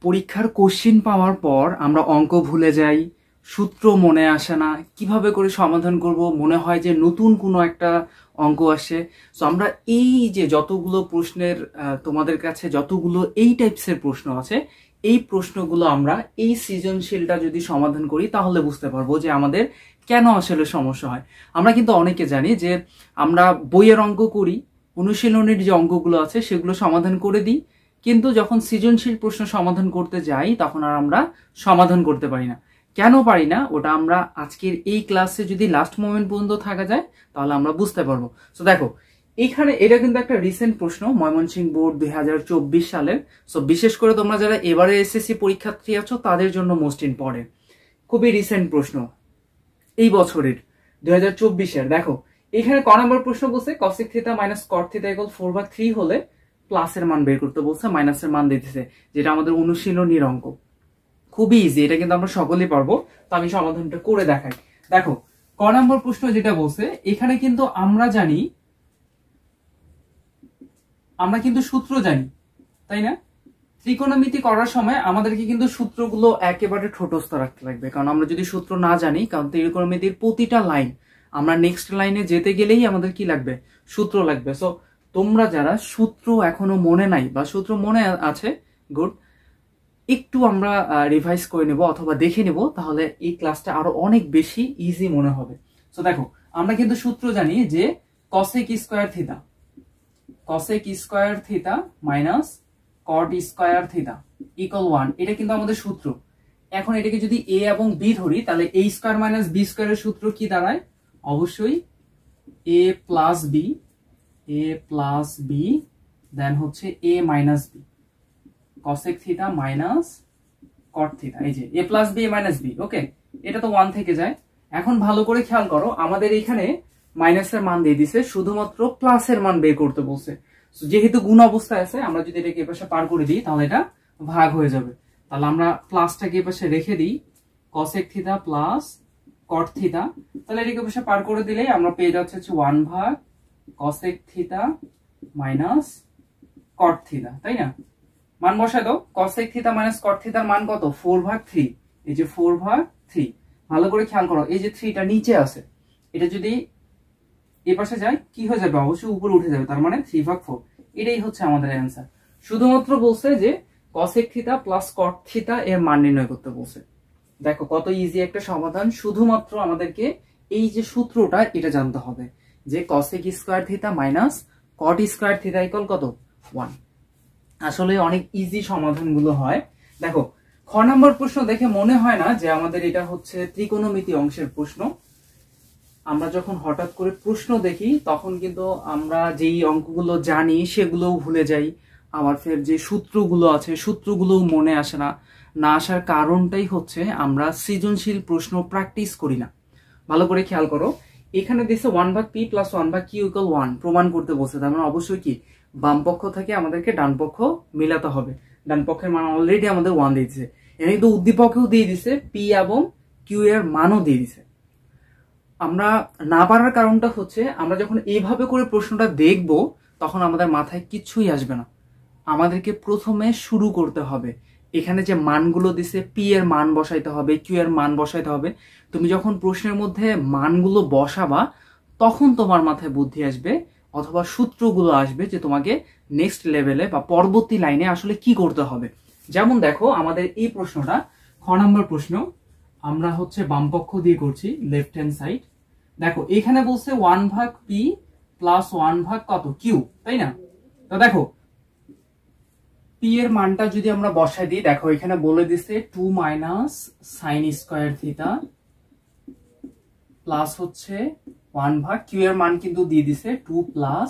পরীক্ষার কোশ্চিন পাওয়ার পর আমরা অঙ্ক ভুলে যাই, সূত্র মনে আসে না, কিভাবে করে সমাধান করব মনে হয় যে নতুন কোনো একটা অঙ্ক আসে। সো আমরা এই যে যতগুলো প্রশ্নের তোমাদের কাছে যতগুলো এই টাইপসের প্রশ্ন আছে, এই প্রশ্নগুলো আমরা এই সৃজনশীলটা যদি সমাধান করি তাহলে বুঝতে পারবো যে আমাদের কেন আসলে সমস্যা হয়। আমরা কিন্তু অনেকে জানি যে আমরা বইয়ের অঙ্ক করি, অনুশীলনের যে অঙ্কগুলো আছে সেগুলো সমাধান করে দিই, কিন্তু যখন সৃজনশীল প্রশ্ন সমাধান করতে যাই তখন আর আমরা সমাধান করতে পারি না। কেন পারি না ওটা আমরা আজকের এই ক্লাসে যদি লাস্ট মোমেন্ট পর্যন্ত থাকা যায় তাহলে আমরা বুঝতে পারবো। তো দেখো এখানে এটা কিন্তু একটা রিসেন্ট প্রশ্ন, ময়মনসিংহ বোর্ড 2024 সালের। সো বিশেষ করে তোমরা যারা এবারে এসএসসি পরীক্ষার্থী আছো তাদের জন্য মোস্ট ইম্পর্টেন্ট, খুবই রিসেন্ট প্রশ্ন এই বছরের 2024-এর। দেখো এখানে ক নম্বর প্রশ্ন বলছে cosec theta minus cot theta equal 4/3 হলে প্লাসের মান বের করতে বলছে, মাইনাসের মান দিতেছে, যেটা আমাদের অনুশীলনীর অঙ্ক। খুবই ইজি, এটা কিন্তু আমরা সকলেই পারবো। তো আমি সমাধানটা করে দেখাই। দেখো ক নম্বর প্রশ্ন যেটা বলছে, এখানে কিন্তু আমরা জানি, আমরা কিন্তু সূত্র জানি, তাই না? ত্রিকোণমিতি করার সময় আমাদেরকে কিন্তু সূত্রগুলো একেবারে ঠোঁটস্থ রাখতে লাগবে, কারণ আমরা যদি সূত্র না জানি, কারণ ত্রিকোণমিতির প্রতিটা লাইন আমরা নেক্সট লাইনে যেতে গেলেই আমাদের কি লাগবে, সূত্র লাগবে। সো তোমরা যারা সূত্র এখনো মনে নাই বা সূত্র মনে আছে, গুড, একটু আমরা রিভাইজ করে নেব অথবা দেখে নেব, তাহলে এই ক্লাসটা আরো অনেক বেশি ইজি মনে হবে। সো দেখো আমরা কিন্তু সূত্র জানি যে cosec square theta, cosec square theta minus cot square theta equal 1, এটা কিন্তু আমাদের সূত্র। এখন এটাকে যদি a এবং b ধরি তাহলে a স্কয়ার মাইনাস b স্কয়ারের সূত্র কি দাঁড়ায়? অবশ্যই a প্লাস b দেন হচ্ছে a minus b, cosec theta minus cot theta, এই যে a plus b a minus b। ওকে, এটা তো 1 থেকে যায়। এখন ভালো করে খেয়াল করো, আমাদের এখানে মাইনাসের মান দিয়ে দিছে, শুধুমাত্র প্লাসের মান বের করতে বলছে। যেহেতু গুণ অবস্থায় আছে, আমরা যদি এটাকে এপাশে পার করে দিই তাহলে এটা ভাগ হয়ে যাবে। তাহলে আমরা প্লাসটাকে এপাশে রেখে দিই, cosec theta plus cot theta, তাহলে এটাকে এপাশে পার করে দিলেই আমরা পেয়ে যাচ্ছে 1 ভাগ cosec theta minus cot theta, তাই না? মান বসায় দাও, cosec থিটা মাইনাস cot থিটার মান কত? 4/3। এই যে 4/3, ভালো করে খেয়াল করো, এই যে 3টা নিচে আছে, এটা যদি এই পাশে যায় কি হয়ে যাবে? অবশ্যই উপরে উঠে যাবে, তার মানে 3/4। এটাই হচ্ছে আমাদের অ্যান্সার। শুধুমাত্র বলছে যে cosec theta plus cot theta এর মান নির্ণয় করতে বলছে। দেখো কত ইজি একটা সমাধান, শুধুমাত্র আমাদেরকে এই যে সূত্রটা এটা জানতে হবে যে cosec square theta minus cot square theta equal কত? 1। আসলে অনেক ইজি সমাধানগুলো হয়। দেখো খ নম্বর প্রশ্ন দেখে মনে হয় না যে আমাদের এটা হচ্ছে ত্রিকোণমিতি অংশের প্রশ্ন। আমরা যখন হঠাৎ করে প্রশ্ন দেখি তখন কিন্তু আমরা যেই অঙ্কগুলো জানি সেগুলোও ভুলে যাই, আবার ফের যে সূত্রগুলো আছে সূত্রগুলোও মনে আসে না। না আসার কারণটাই হচ্ছে আমরা সৃজনশীল প্রশ্ন প্র্যাকটিস করি না। ভালো করে খেয়াল করো, এখানে দিচ্ছে 1/p প্লাস 1/q ইকুয়াল 1 প্রমাণ করতে বলছে, তার মানে অবশ্যই কি বাম পক্ষ থেকে আমাদেরকে ডান পক্ষ মিলাতে হবে। ডান পক্ষের মান অলরেডি আমাদের 1 দিয়ে দিচ্ছে, এখানে কিন্তু উদ্দীপকেও দিয়ে দিছে, p এবং q এর মানও দিয়ে দিছে। আমরা না পারার কারণটা হচ্ছে আমরা যখন এইভাবে করে প্রশ্নটা দেখব তখন আমাদের মাথায় কিছুই আসবে না। আমাদেরকে প্রথমে শুরু করতে হবে, এখানে যে মানগুলো দিছে p এর মান বসাইতে হবে, q এর মান বসাইতে হবে। তুমি যখন প্রশ্নের মধ্যে মানগুলো বসাবা তখন তোমার মাথায় বুদ্ধি আসবে অথবা সূত্রগুলো আসবে যে তোমাকে নেক্সট লেভেলে বা পরবর্তী লাইনে আসলে কি করতে হবে। যেমন দেখো আমাদের এই প্রশ্নটা খ নম্বর প্রশ্ন, আমরা হচ্ছে বাম পক্ষ দিয়ে করছি, লেফট হ্যান্ড সাইড। দেখো এখানে বলছে 1/p প্লাস 1 কত q, তাই না? তো দেখো p এর মানটা যদি আমরা বসাই দিই, দেখো এখানে বলে দিছে 2 minus sine square theta plus হচ্ছে 1 q এর মান কিন্তু দিয়ে দিছে 2 প্লাস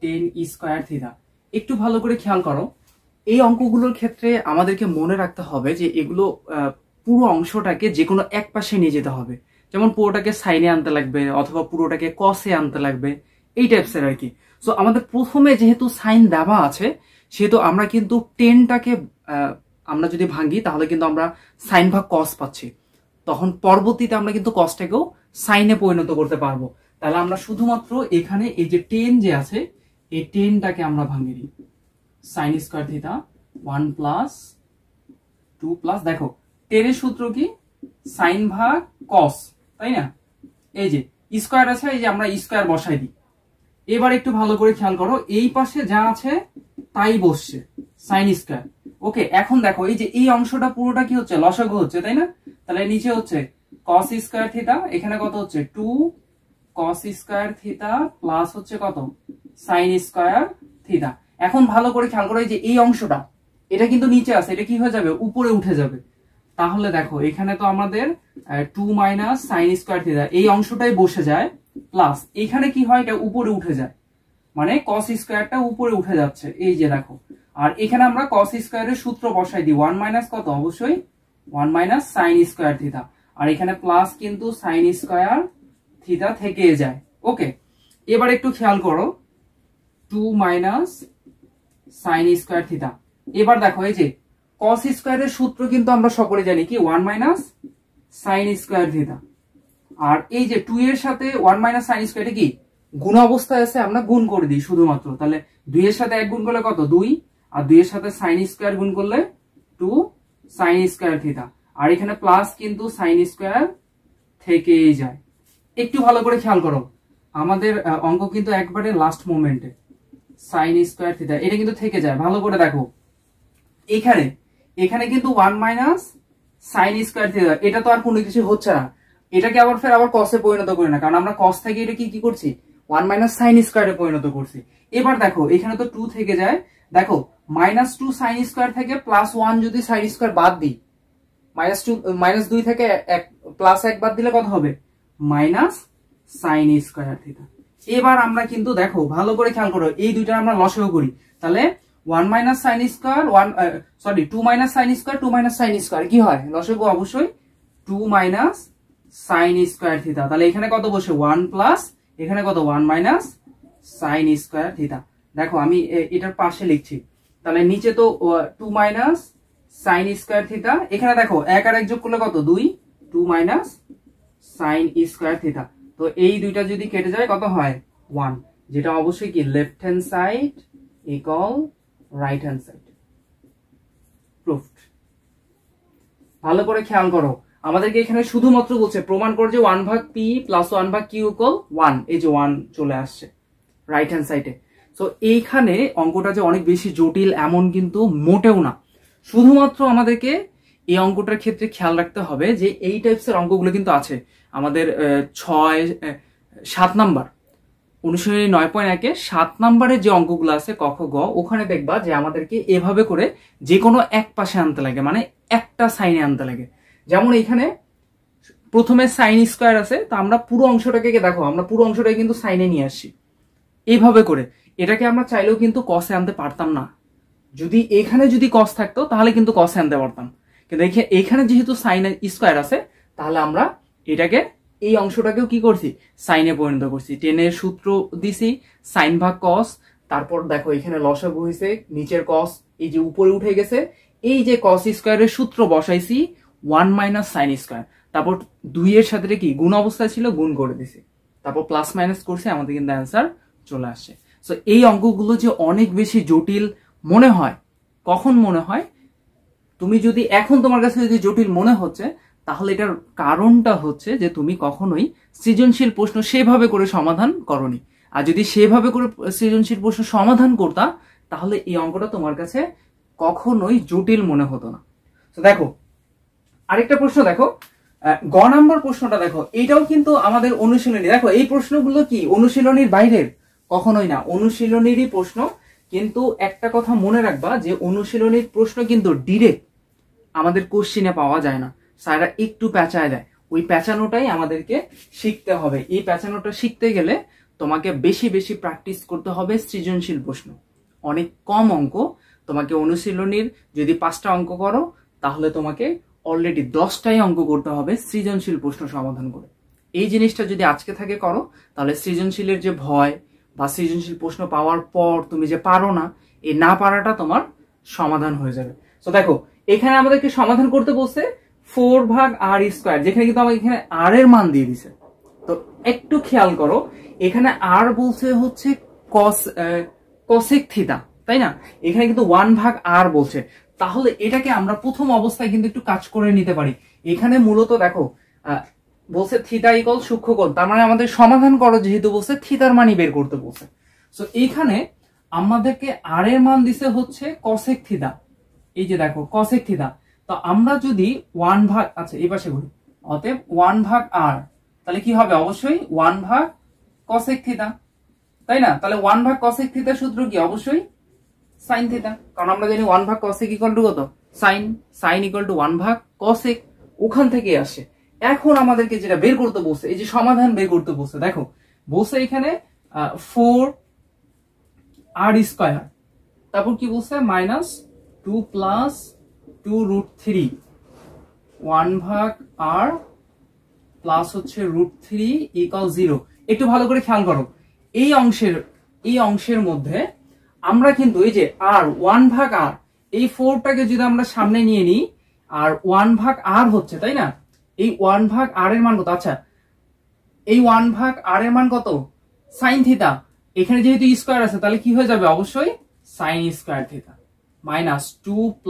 টেন স্কয়ার থিটা। একটু ভালো করে খেয়াল করো, এই অঙ্কগুলোর ক্ষেত্রে আমাদেরকে মনে রাখতে হবে যে এগুলো পুরো অংশটাকে যে কোনো এক পাশে নিয়ে যেতে হবে। যেমন পুরোটাকে সাইনে আনতে লাগবে অথবা পুরোটাকে কসে আনতে লাগবে, এই টাইপসের আর কি। সো আমাদের প্রথমে যেহেতু সাইন দেওয়া আছে সেহেতু আমরা কিন্তু 10টাকে আমরা যদি ভাঙি তাহলে কিন্তু আমরা সাইন ভাগ কস পাচ্ছি, তখন পরবর্তীতে আমরা কিন্তু কসটাকেও সাইনে পরিণত করতে পারবো। তাহলে আমরা শুধুমাত্র এখানে এই যে 10 যে আছে এই 10টাকে আমরা ভাঙিয়ে দিই, sine square theta 1 plus 2 plus দেখো টেনের সূত্র কি সাইন ভাগ কস, তাই না? এই যে স্কয়ার আছে, এই যে আমরা স্কয়ার বসাই দিই। এবার একটু ভালো করে খেয়াল করো, এই পাশে যা আছে তাই বসছে, সাইন স্কয়ার। ওকে, এখন দেখো এই যে এই অংশটা পুরোটা কি হচ্ছে, লসাগু হচ্ছে, তাই না? তাহলে নিচে হচ্ছে কস স্কয়ার থিটা, এখানে কত হচ্ছে 2 কস স্কয়ার থিটা প্লাস হচ্ছে কত সাইন স্কয়ার থিটা। এখন ভালো করে খেয়াল করো, এই যে এই অংশটা এটা কিন্তু নিচে আছে, এটা কি হয়ে যাবে, উপরে উঠে যাবে। তাহলে দেখো এখানে তো আমাদের 2 মাইনাস সাইন স্কয়ার থিটা এই অংশটাই বসে যায়, প্লাস এখানে কি হয়, এটা উপরে উঠে যায়, মানে কস স্কয়ারটা উপরে উঠে যাচ্ছে, এই যে দেখো। আর এখানে আমরা কস স্কয়ারের সূত্র বসাই দিই, 1 মাইনাস কত, অবশ্যই 1 মাইনাস সাইন স্কয়ার থিটা, আর এখানে প্লাস কিন্তু সাইন স্কয়ার থিটা থেকে যায়। ওকে, এবার একটু খেয়াল করো, 2 মাইনাস সাইন স্কয়ার থিটা। এবার দেখো এই যে কস স্কয়ারের সূত্র কিন্তু আমরা সকলে জানি কি 1 মাইনাস সাইন স্কয়ার থিটা, আর এই যে 2 এর সাথে 1 মাইনাস সাইন স্কয়ারটা কি গুণ অবস্থায় আছে, আমরা গুণ করে দিই শুধুমাত্র। তাহলে 2 এর সাথে 1 গুণ করলে কত 2, আর 2 এর সাথে সাইন স্কয়ার গুণ করলে 2 সাইন স্কয়ার থিটা, আর এখানে প্লাস কিন্তু সাইন স্কয়ার থেকেই যায়। একটু ভালো করে খেয়াল করো, আমাদের অঙ্ক কিন্তু একবারে লাস্ট মোমেন্টে, সাইন স্কয়ার থিটা এটা কিন্তু থেকে যায়। ভালো করে দেখো, এখানে এখানে কিন্তু 1 মাইনাস সাইন স্কয়ার থিটা, এটা তো আর কোনো কিছু হচ্ছে না, এটাকে আবার ফের আবার কসে পরিণত করি না, কারণ আমরা কস থেকে এটা কি করছি 1 মাইনাস সাইন স্কয়ারে পরিণত করছি। এবার দেখো এখানে তো 2 থেকে যায়, দেখো -2 সাইন স্কয়ার থেকে +1 যদি সাইন স্কয়ার বাদ দিই, -2 থেকে +1 বাদ দিলে কত হবে, মাইনাস সাইন স্কয়ার থিটা। এবার আমরা কিন্তু দেখো ভালো করে খেয়াল করো, এই দুইটা আমরা লসাগু করি, তাহলে 1 minus sine square 2 minus sine square 2 minus sine square কি হয়, লসাগু অবশ্যই 2 মাইনাস সাইন স্কয়ার থিটা। তাহলে এখানে কত বসে 1 প্লাস এখানে কত 1 মাইনাস সাইন স্কয়ার থিটা। দেখো আমি এটার পাশে লিখছি, তাহলে নিচে তো 2 মাইনাস সাইন স্কয়ার থিটা, এখানে দেখো 1 আর 1 যোগ করলে কত 2, 2 মাইনাস সাইন স্কয়ার থিটা। তো এই দুইটা যদি কেটে যায় কত হয় 1, যেটা অবশ্যই কি left hand side equal right hand side. Proofed. ভালো করে খেয়াল করো, আমাদেরকে এখানে শুধুমাত্র বলছে প্রমাণ করে যে 1 ভাগ p প্লাস 1 ভাগ q ইকুয়াল 1, এই যে 1 চলে আসছে রাইট হ্যান্ড সাইডে। সো এইখানে অঙ্কটা যে অনেক বেশি জটিল এমন কিন্তু মোটেও না, শুধুমাত্র আমাদেরকে এই অঙ্কটার ক্ষেত্রে খেয়াল রাখতে হবে যে এই টাইপসের অঙ্কগুলো কিন্তু আছে আমাদের 7 নাম্বার অনুশীলনী 9.1 এ 7 নাম্বারের যে অঙ্কগুলো আছে ক খ গ, ওখানে দেখবা যে আমাদেরকে এভাবে করে যে কোনো এক পাশে আনতে লাগে, মানে একটা সাইনে আনতে লাগে। যেমন এখানে প্রথমে সাইন স্কয়ার আছে, তো আমরা পুরো অংশটাকে দেখো, আমরা পুরো অংশটাকে কিন্তু সাইনে নিয়ে আসছি এইভাবে করে। এটাকে আমরা চাইলেও কিন্তু কসে আনতে পারতাম না, যদি এখানে যদি কস থাকতো তাহলে কিন্তু কসে আনতে পারতাম, কিন্তু এখানে যেহেতু সাইন স্কয়ার আছে তাহলে আমরা এটাকে এই অংশটাকেও কি করছি সাইনে পরিণত করছি। টেনের সূত্র দিছি সাইন ভাগ কস, তারপর দেখো এখানে লসাগু হইছে, নিচের কস এই যে উপরে উঠে গেছে, এই যে কস স্কয়ারের সূত্র বসাইছি 1 মাইনাস সাইন স্কয়ার, তারপর 2 এর সাথে কি গুণ অবস্থায় ছিল গুণ করে দিছি, তারপর প্লাস মাইনাস করছি, আমাদের কিন্তু অ্যান্সার চলে আসছে। সো এই অঙ্কগুলো যে অনেক বেশি জটিল মনে হয়, কখন মনে হয়, তুমি যদি এখন তোমার কাছে যদি জটিল মনে হচ্ছে তাহলে এটার কারণটা হচ্ছে যে তুমি কখনোই সৃজনশীল প্রশ্ন সেভাবে করে সমাধান করনি, আর যদি সেভাবে করে সৃজনশীল প্রশ্ন সমাধান করতা তাহলে এই অঙ্কটা তোমার কাছে কখনোই জটিল মনে হতো না। তো দেখো আরেকটা প্রশ্ন দেখো, গ নাম্বার প্রশ্নটা দেখো, এইটাও কিন্তু আমাদের অনুশীলনী। দেখো এই প্রশ্নগুলো কি অনুশীলনীর বাইরের, কখনোই না, অনুশীলনীরই প্রশ্ন। কিন্তু একটা কথা মনে রাখবা যে অনুশীলনীর প্রশ্ন কিন্তু ডিরেক্ট আমাদের কোশ্চিনে পাওয়া যায় না, স্যাররা একটু পেঁচায় দেয়, ওই পেঁচানোটাই আমাদেরকে শিখতে হবে। এই পেঁচানোটা শিখতে গেলে তোমাকে বেশি বেশি প্র্যাকটিস করতে হবে সৃজনশীল প্রশ্ন, অনেক কম অঙ্ক। তোমাকে অনুশীলনীর যদি 5টা অঙ্ক করো তাহলে তোমাকে অলরেডি 10টাই অঙ্ক করতে হবে সৃজনশীল প্রশ্ন সমাধান করে। এই জিনিসটা যদি আজকে থেকে করো তাহলে সৃজনশীলের যে ভয় বা সৃজনশীল প্রশ্ন পাওয়ার পর তুমি যে পারো না, এই না পারাটা তোমার সমাধান হয়ে যাবে। তো দেখো এখানে আমাদেরকে সমাধান করতে বলছে 4 ভাগ আর স্কয়ার, যেখানে কিন্তু আমাকে এখানে আর এর মান দিয়ে দিছে। তো একটু খেয়াল করো, এখানে আর বলছে হচ্ছে কসেক থিটা, তাই না? এখানে কিন্তু 1/r বলছে, তাহলে এটাকে আমরা প্রথম অবস্থায় কিন্তু একটু কাজ করে নিতে পারি। এখানে মূলত দেখো বলছে থিটা ইকুয়াল সূক্ষ্মকোণ, তার মানে আমাদের সমাধান করো, যেহেতু বলছে থিতার মানই বের করতে বলছে। সো এইখানে আমাদেরকে আর এর মান দিছে হচ্ছে কসেক থিটা, এই যে দেখো কসেক থিটা। তো আমরা যদি 1/, আচ্ছা এই পাশে বলি, অতএব 1/r, তাহলে কি হবে? অবশ্যই 1/কসেক থিটা, তাই না? তাহলে 1/কসেক থিটার সূত্র কি? অবশ্যই সাইন থিটা, কারণ আমরা জানি 1/কসেক ইকুয়াল টু কত? সাইন। সাইন ইকুয়াল টু 1/কসেক, ওখান থেকে আসে। এখন আমাদেরকে যেটা বের করতে বলছে, এই যে সমাধান বের করতে বলছে, দেখো বলছে এখানে 4r², তারপর কি বলছে? -2 + 2√3 1/r প্লাস হচ্ছে √3 = 0। একটু ভালো করে খেয়াল করো, এই অংশের মধ্যে আমরা কিন্তু এই যে r 1/r, এই 4টাকে যদি আমরা সামনে নিয়ে নিই, আর 1/r হচ্ছে, তাই না? এই 1/r এর মান কত? আচ্ছা, এই 1/r এর মান কত? Sine theta. এখানে যেহেতু স্কয়ার আছে, তাহলে কি হয়ে যাবে? অবশ্যই সাইন স্কয়ার থিটা -2 +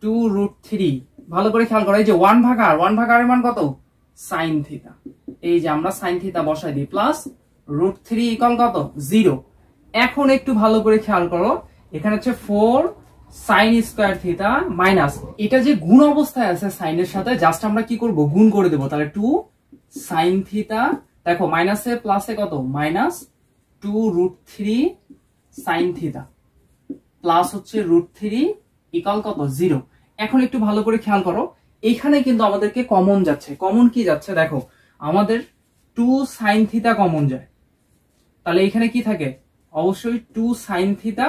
2√3। ভালো করে খেয়াল করো, এই যে 1/r এর মান কত? Sine theta. এই যে আমরা সাইন থিটা বসাই দিই, প্লাস √3 = কত? 0। এখন একটু ভালো করে খেয়াল করো, এখানে হচ্ছে 4 সাইন স্কয়ার থিটা মাইনাস, এটা যে গুণ অবস্থায় আছে সাইনের সাথে, জাস্ট আমরা কি করব? গুণ করে দেব। তাহলে 2 সাইন থিটা, দেখো মাইনাসে প্লাসে কত? -2√3 সাইন থিটা প্লাস হচ্ছে √3 = কত? 0। এখন একটু ভালো করে খেয়াল করো, এখানে কিন্তু আমাদেরকে কমন যাচ্ছে। কমন কি যাচ্ছে? দেখো আমাদের 2 সাইন থিটা কমন যায়, তাহলে এখানে কি থাকে? অবশ্যই 2 sine theta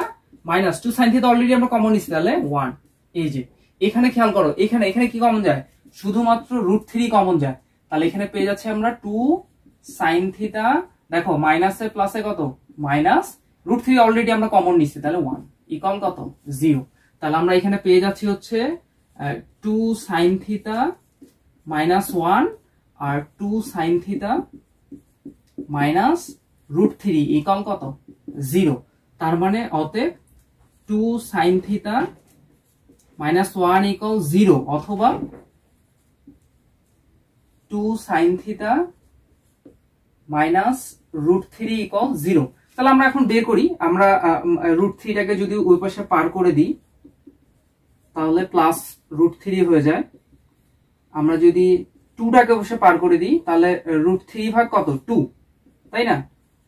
minus 2 sine theta already আমরা কমন নিচ্ছি, তাহলে 1। এই যে এখানে খেয়াল করো, এখানে কি কমন যায়? শুধুমাত্র √3 কমন যায়, তাহলে এখানে পেয়ে যাচ্ছে আমরা 2 সাইন থিটা, দেখো মাইনাসে প্লাসে কত? -√3 অলরেডি আমরা কমন নিচ্ছি, তাহলে 1 = কত? 0। তাহলে আমরা এখানে পেয়ে যাচ্ছি হচ্ছে 2 সাইন থিটা -1 আর 2 সাইন থিটা -√3 = কত? 0। তার মানে অতএব 2 সাইন থিটা -1 = 0, অথবা 2 সাইন থিটা -√3 = 0। তাহলে আমরা এখন বের করি, আমরা √3টাকে যদি ওই পাশে পার করে দিই, তাহলে প্লাস √3 হয়ে যায়। আমরা যদি 2টাকে বসে পার করে দিই, তাহলে √3 ভাগ কত? 2, তাই না?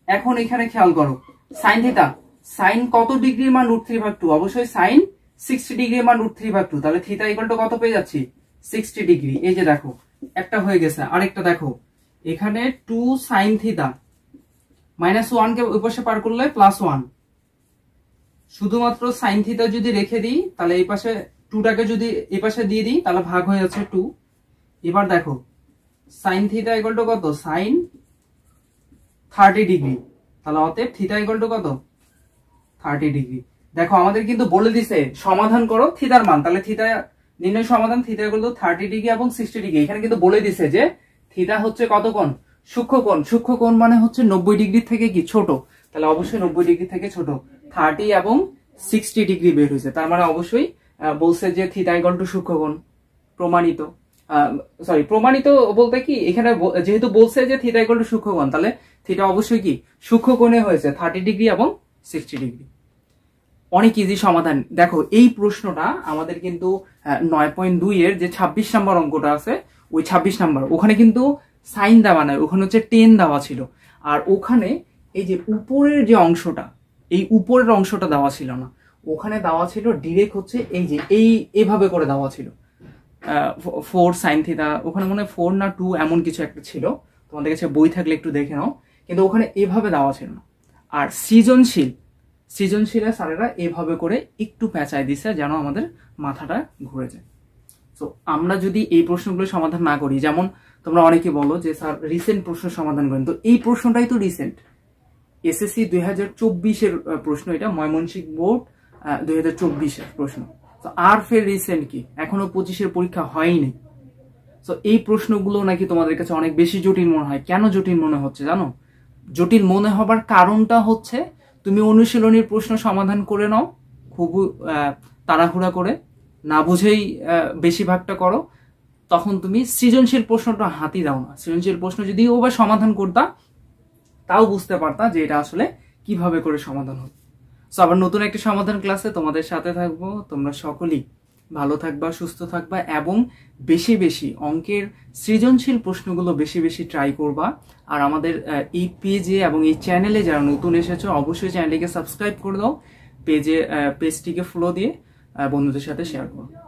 এখন এখানে খেয়াল করো, সাইন থিটা, সাইন কত ডিগ্রির মান? √3 ভাগ 2, অবশ্যই সাইন 60 ডিগ্রির মান √3 ভাগ 2, তাহলে থিটা ইকুয়াল টু কত পেয়ে যাচ্ছি? 60 ডিগ্রি। এই যে দেখো একটা হয়ে গেছে, আরেকটা দেখো এখানে 2 সাইন থিটা -1 কে ওই পাশে পার করলে +1, শুধুমাত্র সাইন থিটা যদি রেখে দিই, তাহলে এই পাশে 2টাকে যদি এই পাশে দিয়ে দিই, তাহলে ভাগ হয়ে যাচ্ছে 2। এবার দেখো সাইন থিটা ইকুয়াল টু কত? সাইন 30 ডিগ্রি, তাহলে অতএব থিটা ইকুয়াল টু কত? 30 ডিগ্রি। দেখো আমাদের কিন্তু বলে দিছে সমাধান করো থিটার মান, তাহলে থিটা নির্ণয় সমাধান থিটা ইকুয়াল টু 30 ডিগ্রি এবং 60 ডিগ্রি। এখানে কিন্তু বলে দিছে যে থিটা হচ্ছে কত কোণ? সূক্ষ্মকোণ। সূক্ষ্মকোণ মানে হচ্ছে 90 ডিগ্রি থেকে কি ছোট, তাহলে অবশ্যই 90 ডিগ্রি থেকে ছোট। 30 এবং 60 ডিগ্রি বের হয়েছে, তার মানে অবশ্যই বলছে যে থিটা ইকুয়াল টু সূক্ষ্মকোণ। প্রমাণিত, প্রমাণিত বলতে কি, এখানে যেহেতু বলছে যে থিটা ইকুয়াল টু সূক্ষ্মকোণ, তাহলে থিটা অবশ্যই কি সূক্ষ্মকোণে হয়েছে 30 ডিগ্রি এবং 60 ডিগ্রি। অনেক ইজি সমাধান। দেখো এই প্রশ্নটা আমাদের কিন্তু 9.2 এর যে 26 নম্বর অঙ্কটা আছে, ওই 26 নম্বর, ওখানে কিন্তু সাইন দেওয়া নাই, ওখানে হচ্ছে 10 দেওয়া ছিল। আর ওখানে এই যে উপরের যে অংশটা, এই উপরের অংশটা দেওয়া ছিল না, ওখানে দেওয়া ছিল ডিরেক্ট হচ্ছে এই যে এইভাবে করে দেওয়া ছিল 4 সাইন থিটা, ওখানে মনে হয় 4 না 2 এমন কিছু একটা ছিল, তোমাদের কাছে বই থাকলে একটু দেখে নাও, কিন্তু ওখানে এভাবে দেওয়া ছিল না। আর সৃজনশীলে স্যারেরা এভাবে করে একটু পেঁচায় দিছে যেন আমাদের মাথাটা ঘুরে যায়। তো আমরা যদি এই প্রশ্নগুলো সমাধান না করি, যেমন তোমরা অনেকে বলো যে স্যার রিসেন্ট প্রশ্ন সমাধান করেন, তো এই প্রশ্নটাই তো রিসেন্ট, এসএসসি 2024-এর প্রশ্ন, এটা ময়মনসিংহ বোর্ড 2024-এর প্রশ্ন। তো আর ফের রিসেন্ট কি, এখনো 25-এর পরীক্ষা হয়নি। তো এই প্রশ্নগুলো নাকি তোমাদের কাছে অনেক বেশি জটিল মনে হয়। কেন জটিল মনে হচ্ছে জানো? জটিল মনে হবার কারণটা হচ্ছে তুমি অনুশীলনীর প্রশ্ন সমাধান করে নাও খুব তাড়াহুড়া করে, না বুঝেই বেশিরভাগটা করো। তখন তুমি সৃজনশীল প্রশ্নটা হাতি দাও না। সৃজনশীল প্রশ্ন যদি ওবার সমাধান করতা তাও বুঝতে পারতা যে এটা আসলে কিভাবে করে সমাধান হবে। সো আবার নতুন একটা সমাধান ক্লাসে তোমাদের সাথে থাকবো। তোমরা সকলেই ভালো থাকবা, সুস্থ থাকবা এবং বেশি বেশি অঙ্কের সৃজনশীল প্রশ্নগুলো বেশি বেশি ট্রাই করবা। আর আমাদের এই পেজে এবং এই চ্যানেলে যারা নতুন এসেছো অবশ্যই চ্যানেলটিকে সাবস্ক্রাইব করে দাও, পেজটিকে ফলো দিয়ে বন্ধুদের সাথে শেয়ার করো।